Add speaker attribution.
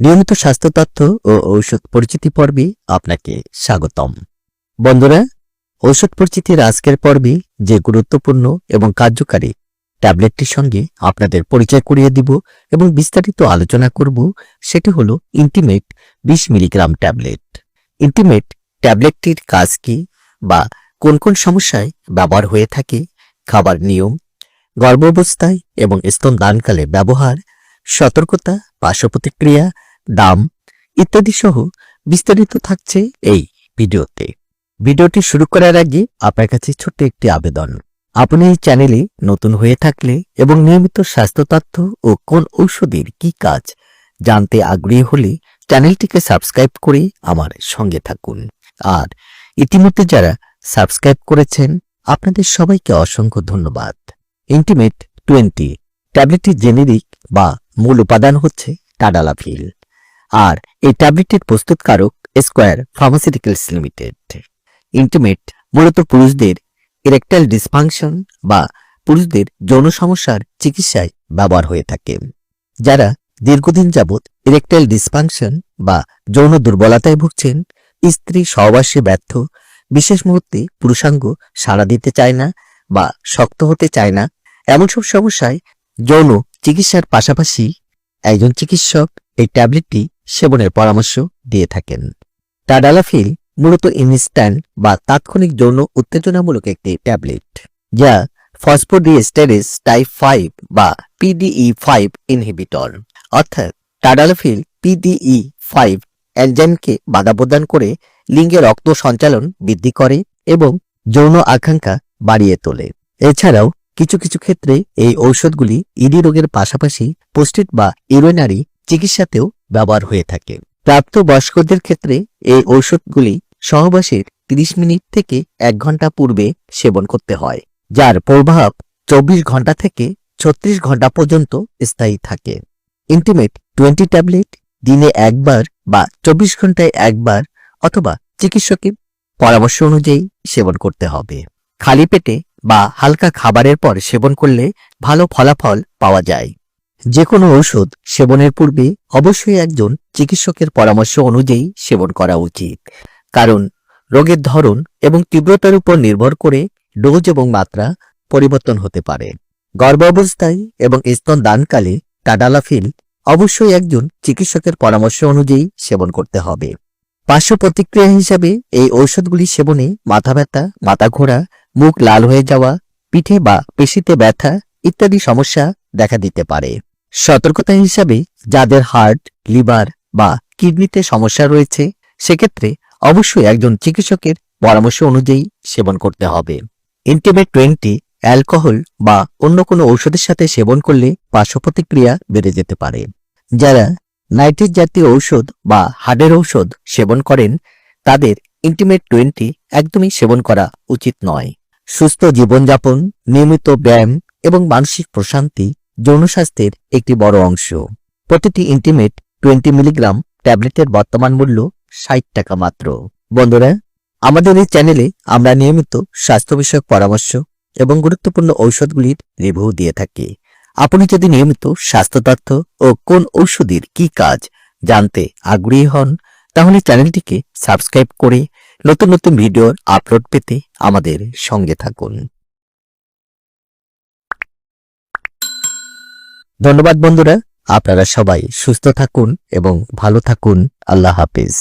Speaker 1: নিয়মিত স্বাস্থ্য তথ্য ও ঔষধ পরিচিতি পর্বে আপনাকে স্বাগতম। বন্ধুরা, ঔষধ পরিচিতির আজকের পর্বে যে গুরুত্বপূর্ণ এবং কার্যকারী ট্যাবলেটটির সঙ্গে আপনাদের পরিচয় করিয়ে দিব এবং বিস্তারিত আলোচনা করব, সেটি হলো ইন্টিমেট 20 মিলিগ্রাম ট্যাবলেট। ইন্টিমেট ট্যাবলেটটির কাজ কি বা কোন কোন সমস্যায় ব্যবহার হয়ে থাকে, খাবার নিয়ম, গর্ভাবস্থায় এবং স্তনদানকালে ব্যবহার, সতর্কতা, পার্শ্ব প্রতিক্রিয়া, দাম ইত্যাদি সহ বিস্তারিত থাকছে এই ভিডিওতে। ভিডিওটি শুরু করার আগে আপনার কাছে ছোট্ট একটি আবেদন। আপনি এই চ্যানেলে নতুন হয়ে থাকলে এবং নিয়মিত স্বাস্থ্য তথ্য ও কোন ঔষধের কি কাজ জানতে আগ্রহী হলে চ্যানেলটিকে সাবস্ক্রাইব করে আমার সঙ্গে থাকুন। আর ইতিমধ্যে যারা সাবস্ক্রাইব করেছেন আপনাদের সবাইকে অসংখ্য ধন্যবাদ। ইন্টিমেট 20 ট্যাবলেটটির জেনেরিক বা মূল উপাদান হচ্ছে টাডালাফিল, আর এই ট্যাবলেটের প্রস্তুতকারক স্কয়ার ফার্মাসিউটিক্যালস লিমিটেড। ইন্টিমেট মূলত পুরুষদের ইরেকটাইল ডিসফাংশন বা পুরুষদের যৌন সমস্যার চিকিৎসায় ব্যবহার হয়ে থাকে। যারা দীর্ঘদিন যাবৎ ইরেকটাইল ডিসফাংশন বা যৌন দুর্বলতায় ভুগছেন, স্ত্রী সহবাসে ব্যর্থ, বিশেষ মুহূর্তে পুরুষাঙ্গ সাড়া দিতে চায় না বা শক্ত হতে চায় না, এমন সব সমস্যায় যৌন চিকিৎসার পাশাপাশি একজন চিকিৎসক এই ট্যাবলেটটি সেবনের পরামর্শ দিয়ে থাকেন। টাডালাফিল মূলত ইনস্ট্যান্ট বা তাৎক্ষণিক যৌন উত্তেজনামূলক একটি ট্যাবলেট, যা ফসফোডিএস্টারেজ টাইপ 5 বা PDE5 ইনহিবিটর, অর্থাৎ টাডালাফিল PDE5 এনজাইমকে বাধা প্রদান করে লিঙ্গে রক্ত সঞ্চালন বৃদ্ধি করে এবং যৌন আকাঙ্ক্ষা বাড়িয়ে তোলে। এছাড়াও কিছু কিছু ক্ষেত্রে এই ঔষধগুলি ইডি রোগের পাশাপাশি পোস্টেট বা ইউরিনারি চিকিৎসাতেও ব্যবহার হয়ে থাকে। প্রাপ্ত বয়স্কদের ক্ষেত্রে এই ঔষধগুলি সহবাসের 30 মিনিট থেকে 1 ঘন্টা পূর্বে সেবন করতে হয়, যার প্রভাব 24 ঘন্টা থেকে 36 ঘন্টা পর্যন্ত স্থায়ী থাকে। ইন্টিমেট 20 ট্যাবলেট দিনে একবার বা 24 ঘন্টায় একবার অথবা চিকিৎসকের পরামর্শ অনুযায়ী সেবন করতে হবে। খালি পেটে বা হালকা খাবারের পর সেবন করলে ভালো ফলাফল পাওয়া যায়। যে কোনো ঔষধ সেবনের পূর্বে অবশ্যই একজন চিকিৎসকের পরামর্শ অনুযায়ী সেবন করা উচিত, কারণ রোগের ধরন এবং তীব্রতার উপর নির্ভর করে ডোজ এবং মাত্রা পরিবর্তন হতে পারে। গর্ভাবস্থায় এবং স্তনদানকালে টাডালাফিল অবশ্যই একজন চিকিৎসকের পরামর্শ অনুযায়ী সেবন করতে হবে। পার্শ্ব প্রতিক্রিয়া হিসাবে এই ঔষধগুলি সেবনে মাথা ব্যথা, মাথা ঘোরা, মুখ লাল হয়ে যাওয়া, পিঠে বা পেশিতে ব্যথা ইত্যাদি সমস্যা দেখা দিতে পারে। সতর্কতা হিসাবে যাদের হার্ট, লিভার বা কিডনিতে সমস্যা রয়েছে, সেক্ষেত্রে অবশ্যই একজন চিকিৎসকের পরামর্শ অনুযায়ী সেবন করতে হবে। ইন্টিমেট 20 অ্যালকোহল বা অন্য কোনো ঔষধের সাথে সেবন করলে পার্শ্ব প্রতিক্রিয়া বেড়ে যেতে পারে। যারা নাইট্রেট জাতীয় ঔষধ বা হার্টের ঔষধ সেবন করেন, তাদের ইন্টিমেট 20 একদমই সেবন করা উচিত নয়। সুস্থ জীবনযাপন, নিয়মিত ব্যায়াম এবং মানসিক প্রশান্তি যৌন স্বাস্থ্যের একটি বড় অংশ। প্রতিটি ইন্টিমেট 20 মিলিগ্রাম ট্যাবলেটের বর্তমান মূল্য 60 টাকা মাত্র। বন্ধুরা, আমাদের এই চ্যানেলে আমরা নিয়মিত স্বাস্থ্য বিষয়ক পরামর্শ এবং গুরুত্বপূর্ণ ঔষধগুলির রিভিউ দিয়ে থাকি। আপনি যদি নিয়মিত স্বাস্থ্য তথ্য ও কোন ঔষধের কি কাজ জানতে আগ্রহী হন, তাহলে চ্যানেলটিকে সাবস্ক্রাইব করে নতুন নতুন ভিডিওর আপলোড পেতে আমাদের সঙ্গে থাকুন। ধন্যবাদ বন্ধুরা, আপনারা সবাই সুস্থ থাকুন এবং ভালো থাকুন। আল্লাহ হাফেজ।